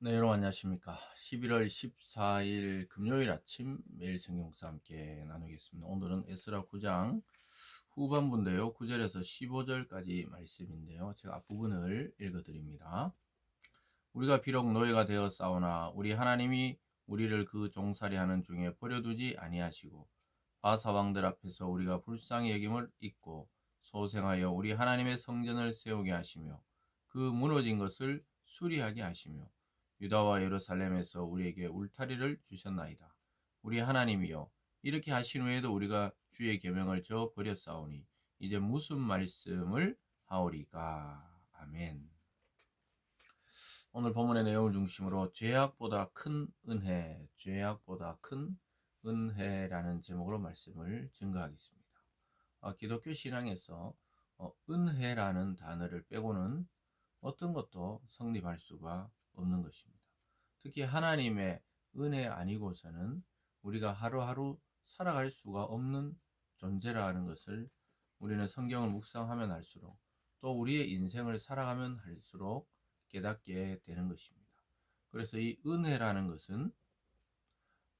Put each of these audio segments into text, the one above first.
네, 여러분 안녕하십니까. 11월 14일 금요일 아침 매일 성경 묵상 함께 나누겠습니다. 오늘은 에스라 9장 후반부인데요. 9절에서 15절까지 말씀인데요. 제가 앞부분을 읽어드립니다. 우리가 비록 노예가 되어 싸우나 우리 하나님이 우리를 그 종살이 하는 중에 버려두지 아니하시고 바사 왕들 앞에서 우리가 불쌍히 여김을 잊고 소생하여 우리 하나님의 성전을 세우게 하시며 그 무너진 것을 수리하게 하시며 유다와 예루살렘에서 우리에게 울타리를 주셨나이다. 우리 하나님이여, 이렇게 하신 후에도 우리가 주의 계명을 저버렸사오니 이제 무슨 말씀을 하오리까. 아멘. 오늘 본문의 내용을 중심으로 죄악보다 큰 은혜, 죄악보다 큰 은혜라는 제목으로 말씀을 증거하겠습니다. 기독교 신앙에서 은혜라는 단어를 빼고는 어떤 것도 성립할 수가 없는 것입니다. 특히 하나님의 은혜 아니고서는 우리가 하루하루 살아갈 수가 없는 존재라는 것을 우리는 성경을 묵상하면 할수록 또 우리의 인생을 살아가면 할수록 깨닫게 되는 것입니다. 그래서 이 은혜라는 것은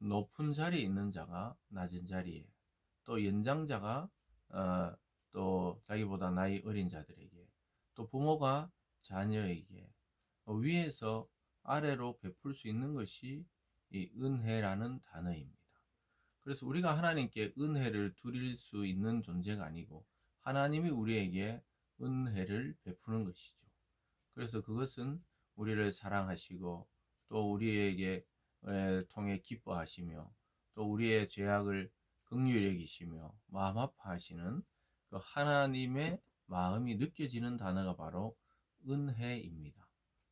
높은 자리에 있는 자가 낮은 자리에, 또 연장자가 또 자기보다 나이 어린 자들에게, 또 부모가 자녀에게 위에서 아래로 베풀 수 있는 것이 이 은혜라는 단어입니다. 그래서 우리가 하나님께 은혜를 드릴 수 있는 존재가 아니고 하나님이 우리에게 은혜를 베푸는 것이죠. 그래서 그것은 우리를 사랑하시고 또 우리에게 통해 기뻐하시며 또 우리의 죄악을 긍휼히 여기시며 마음 아파하시는 그 하나님의 마음이 느껴지는 단어가 바로 은혜입니다.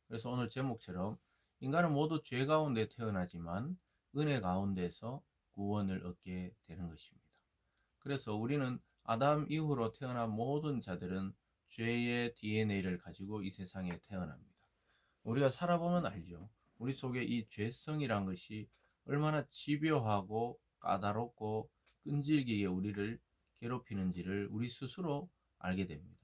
그래서 오늘 제목처럼 인간은 모두 죄 가운데 태어나지만 은혜 가운데서 구원을 얻게 되는 것입니다. 그래서 우리는 아담 이후로 태어난 모든 자들은 죄의 DNA를 가지고 이 세상에 태어납니다. 우리가 살아보면 알죠. 우리 속에 이 죄성이란 것이 얼마나 집요하고 까다롭고 끈질기게 우리를 괴롭히는지를 우리 스스로 알게 됩니다.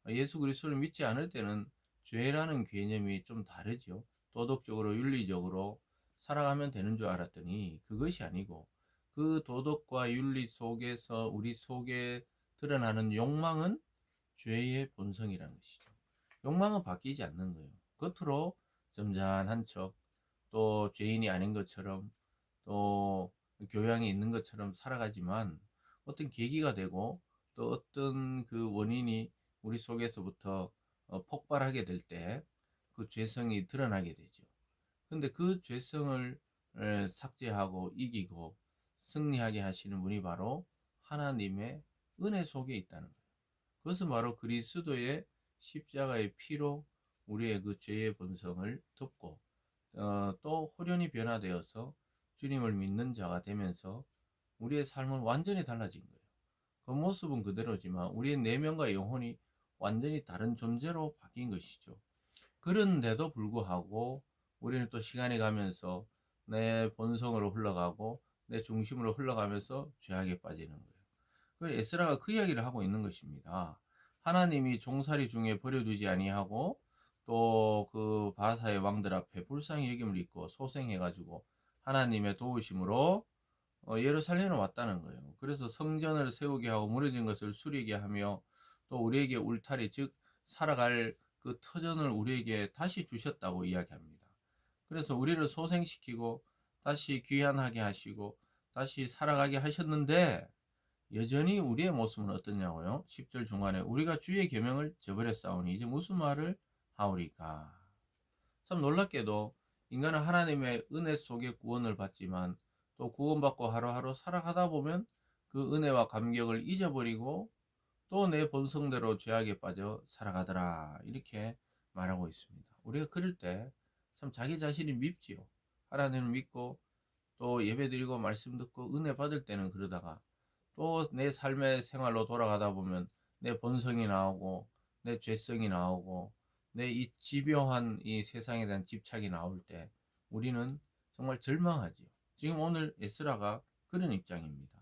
예수 그리스도를 믿지 않을 때는 죄라는 개념이 좀 다르죠. 도덕적으로 윤리적으로 살아가면 되는 줄 알았더니 그것이 아니고 그 도덕과 윤리 속에서 우리 속에 드러나는 욕망은 죄의 본성이라는 것이죠. 욕망은 바뀌지 않는 거예요. 겉으로 점잖한 척, 또 죄인이 아닌 것처럼, 또 교양이 있는 것처럼 살아가지만 어떤 계기가 되고 또 어떤 그 원인이 우리 속에서부터 폭발하게 될 때 그 죄성이 드러나게 되죠. 근데 그 죄성을 삭제하고 이기고 승리하게 하시는 분이 바로 하나님의 은혜 속에 있다는 거예요. 그것은 바로 그리스도의 십자가의 피로 우리의 그 죄의 본성을 덮고 또 호련히 변화되어서 주님을 믿는 자가 되면서 우리의 삶은 완전히 달라진 거예요. 겉모습은 그대로지만 우리의 내면과 영혼이 완전히 다른 존재로 바뀐 것이죠. 그런데도 불구하고 우리는 또 시간이 가면서 내 본성으로 흘러가고 내 중심으로 흘러가면서 죄악에 빠지는 거예요. 그래서 에스라가 그 이야기를 하고 있는 것입니다. 하나님이 종살이 중에 버려두지 아니하고 또 그 바사의 왕들 앞에 불쌍히 여김을 입고 소생해가지고 하나님의 도우심으로 예루살렘에 왔다는 거예요. 그래서 성전을 세우게 하고 무너진 것을 수리게 하며 또 우리에게 울타리 즉 살아갈 그 터전을 우리에게 다시 주셨다고 이야기합니다. 그래서 우리를 소생시키고 다시 귀환하게 하시고 다시 살아가게 하셨는데 여전히 우리의 모습은 어떠냐고요? 10절 중간에 우리가 주의 계명을 저버렸사오니 이제 무슨 말을 하오리까? 참 놀랍게도 인간은 하나님의 은혜 속에 구원을 받지만 또 구원받고 하루하루 살아가다 보면 그 은혜와 감격을 잊어버리고 또 내 본성대로 죄악에 빠져 살아가더라 이렇게 말하고 있습니다. 우리가 그럴 때 참 자기 자신이 밉지요. 하나님을 믿고 또 예배드리고 말씀 듣고 은혜 받을 때는 그러다가 또 내 삶의 생활로 돌아가다 보면 내 본성이 나오고 내 죄성이 나오고 내 이 집요한 이 세상에 대한 집착이 나올 때 우리는 정말 절망하지요. 지금 오늘 에스라가 그런 입장입니다.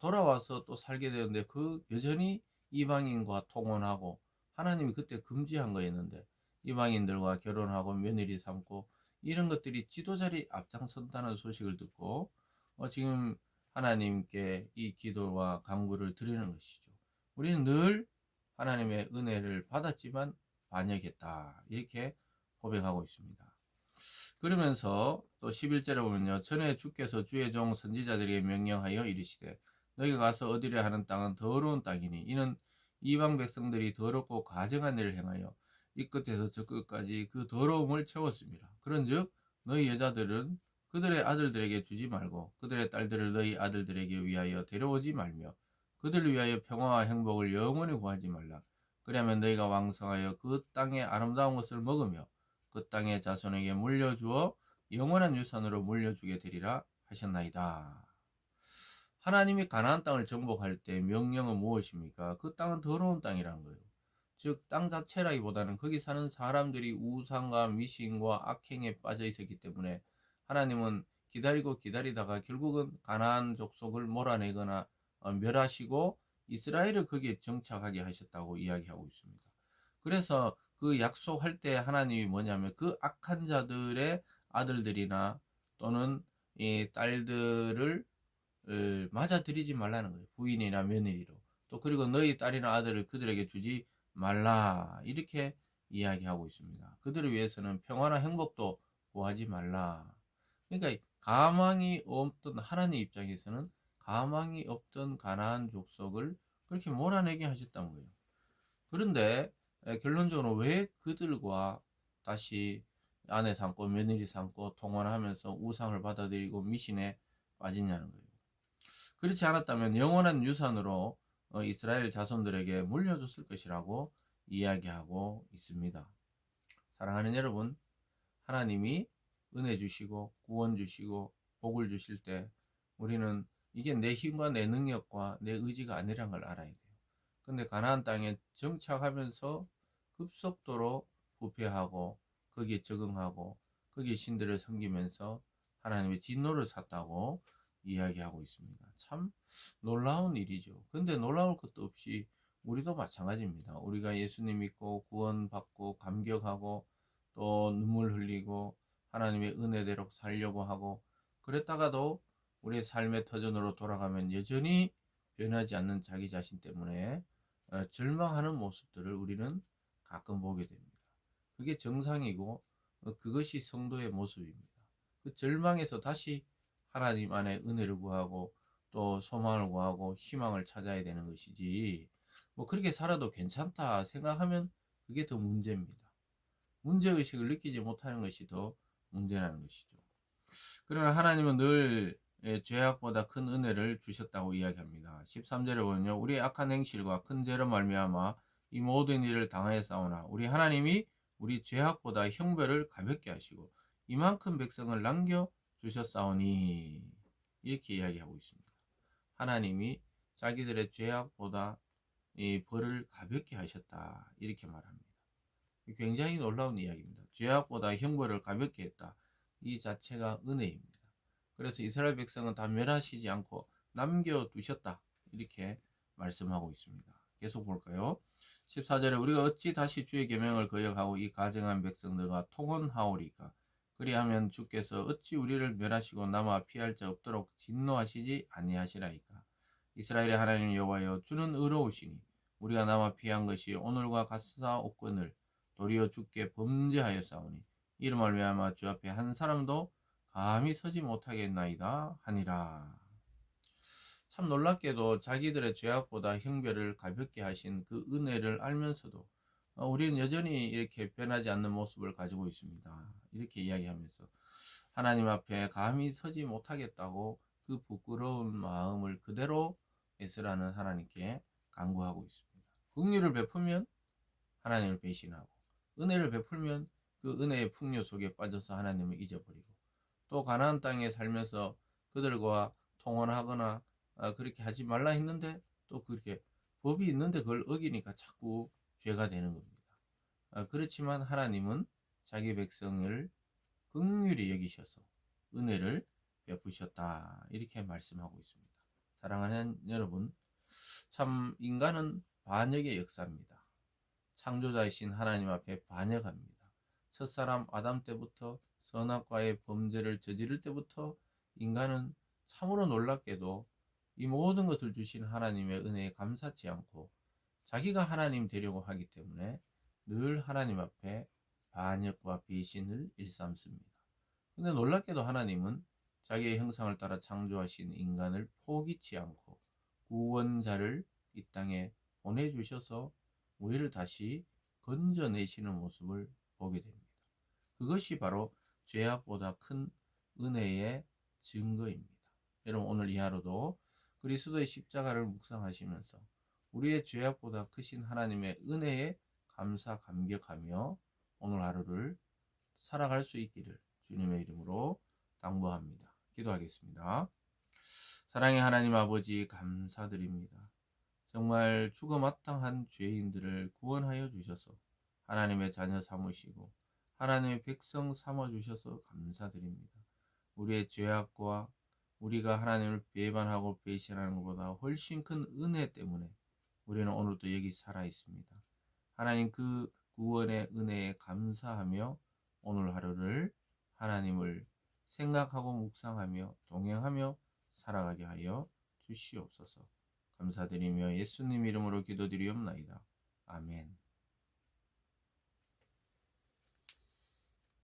돌아와서 또 살게 되는데 그 여전히 이방인과 통혼하고 하나님이 그때 금지한 거였는데 이방인들과 결혼하고 며느리 삼고 이런 것들이 지도자리 앞장선다는 소식을 듣고 지금 하나님께 이 기도와 간구를 드리는 것이죠. 우리는 늘 하나님의 은혜를 받았지만 반역했다. 이렇게 고백하고 있습니다. 그러면서 또 11절에 보면요. 전에 주께서 주의 종 선지자들에게 명령하여 이르시되 너희가 가서 얻으려 하는 땅은 더러운 땅이니 이는 이방 백성들이 더럽고 가증한 일을 행하여 이 끝에서 저 끝까지 그 더러움을 채웠습니다. 그런즉 너희 여자들은 그들의 아들들에게 주지 말고 그들의 딸들을 너희 아들들에게 위하여 데려오지 말며 그들을 위하여 평화와 행복을 영원히 구하지 말라. 그리하면 너희가 왕성하여 그 땅의 아름다운 것을 먹으며 그 땅의 자손에게 물려주어 영원한 유산으로 물려주게 되리라 하셨나이다. 하나님이 가나안 땅을 정복할 때 명령은 무엇입니까? 그 땅은 더러운 땅이라는 거예요. 즉 땅 자체라기보다는 거기 사는 사람들이 우상과 미신과 악행에 빠져 있었기 때문에 하나님은 기다리고 기다리다가 결국은 가나안 족속을 몰아내거나 멸하시고 이스라엘을 거기에 정착하게 하셨다고 이야기하고 있습니다. 그래서 그 약속할 때 하나님이 뭐냐면 그 악한 자들의 아들들이나 또는 이 딸들을 맞아들이지 말라는 거예요. 부인이나 며느리로. 또 그리고 너희 딸이나 아들을 그들에게 주지 말라. 이렇게 이야기하고 있습니다. 그들을 위해서는 평화나 행복도 구하지 말라. 그러니까 가망이 없던 하나님 입장에서는 가망이 없던 가나안 족속을 그렇게 몰아내게 하셨던 거예요. 그런데 결론적으로 왜 그들과 다시 아내 삼고 며느리 삼고 통혼하면서 우상을 받아들이고 미신에 빠지냐는 거예요. 그렇지 않았다면 영원한 유산으로 이스라엘 자손들에게 물려줬을 것이라고 이야기하고 있습니다. 사랑하는 여러분, 하나님이 은혜 주시고 구원 주시고 복을 주실 때 우리는 이게 내 힘과 내 능력과 내 의지가 아니란 걸 알아야 돼요. 근데 가나안 땅에 정착하면서 급속도로 부패하고 거기에 적응하고 거기에 신들을 섬기면서 하나님의 진노를 샀다고 이야기하고 있습니다. 참 놀라운 일이죠. 근데 놀라울 것도 없이 우리도 마찬가지입니다. 우리가 예수님 믿고 구원받고 감격하고 또 눈물 흘리고 하나님의 은혜대로 살려고 하고 그랬다가도 우리의 삶의 터전으로 돌아가면 여전히 변하지 않는 자기 자신 때문에 절망하는 모습들을 우리는 가끔 보게 됩니다. 그게 정상이고 그것이 성도의 모습입니다. 그 절망에서 다시 하나님 안에 은혜를 구하고 또 소망을 구하고 희망을 찾아야 되는 것이지 뭐 그렇게 살아도 괜찮다 생각하면 그게 더 문제입니다. 문제의식을 느끼지 못하는 것이 더 문제라는 것이죠. 그러나 하나님은 늘 죄악보다 큰 은혜를 주셨다고 이야기합니다. 13절에 보면요. 우리의 악한 행실과 큰 죄로 말미암아 이 모든 일을 당하였사오나 우리 하나님이 우리 죄악보다 형벌을 가볍게 하시고 이만큼 백성을 남겨 주셨사오니 이렇게 이야기하고 있습니다. 하나님이 자기들의 죄악보다 이 벌을 가볍게 하셨다 이렇게 말합니다. 굉장히 놀라운 이야기입니다. 죄악보다 형벌을 가볍게 했다. 이 자체가 은혜입니다. 그래서 이스라엘 백성은 다 멸하시지 않고 남겨두셨다. 이렇게 말씀하고 있습니다. 계속 볼까요? 14절에 우리가 어찌 다시 주의 계명을 거역하고 이 가증한 백성들과 통혼하오리까? 그리하면 주께서 어찌 우리를 멸하시고 남아 피할 자 없도록 진노하시지 아니하시라이까? 이스라엘의 하나님 여호와여 주는 의로우시니 우리가 남아 피한 것이 오늘과 같사옵거늘 도리어 주께 범죄하였사오니 이로 말미암아 주 앞에 한 사람도 감히 서지 못하겠나이다 하니라. 참 놀랍게도 자기들의 죄악보다 형벌을 가볍게 하신 그 은혜를 알면서도 우리는 여전히 이렇게 변하지 않는 모습을 가지고 있습니다. 이렇게 이야기하면서 하나님 앞에 감히 서지 못하겠다고 그 부끄러운 마음을 그대로 에스라는 하나님께 간구하고 있습니다. 긍휼을 베풀면 하나님을 배신하고 은혜를 베풀면 그 은혜의 풍요 속에 빠져서 하나님을 잊어버리고 또 가나안 땅에 살면서 그들과 통혼하거나 그렇게 하지 말라 했는데 또 그렇게 법이 있는데 그걸 어기니까 자꾸 죄가 되는 겁니다. 그렇지만 하나님은 자기 백성을 긍휼히 여기셔서 은혜를 베푸셨다 이렇게 말씀하고 있습니다. 사랑하는 여러분, 참 인간은 반역의 역사입니다. 창조자이신 하나님 앞에 반역합니다. 첫사람 아담 때부터 선악과의 범죄를 저지를 때부터 인간은 참으로 놀랍게도 이 모든 것을 주신 하나님의 은혜에 감사치 않고 자기가 하나님 되려고 하기 때문에 늘 하나님 앞에 반역과 배신을 일삼습니다. 근데 놀랍게도 하나님은 자기의 형상을 따라 창조하신 인간을 포기치 않고 구원자를 이 땅에 보내주셔서 우리를 다시 건져내시는 모습을 보게 됩니다. 그것이 바로 죄악보다 큰 은혜의 증거입니다. 여러분 오늘 이 하루도 그리스도의 십자가를 묵상하시면서 우리의 죄악보다 크신 하나님의 은혜에 감사 감격하며 오늘 하루를 살아갈 수 있기를 주님의 이름으로 당부합니다. 기도하겠습니다. 사랑의 하나님 아버지 감사드립니다. 정말 죽어 마땅한 죄인들을 구원하여 주셔서 하나님의 자녀 삼으시고 하나님의 백성 삼아 주셔서 감사드립니다. 우리의 죄악과 우리가 하나님을 배반하고 배신하는 것보다 훨씬 큰 은혜 때문에 우리는 오늘도 여기 살아 있습니다. 하나님 그 구원의 은혜에 감사하며 오늘 하루를 하나님을 생각하고 묵상하며 동행하며 살아가게 하여 주시옵소서. 감사드리며 예수님 이름으로 기도드리옵나이다. 아멘.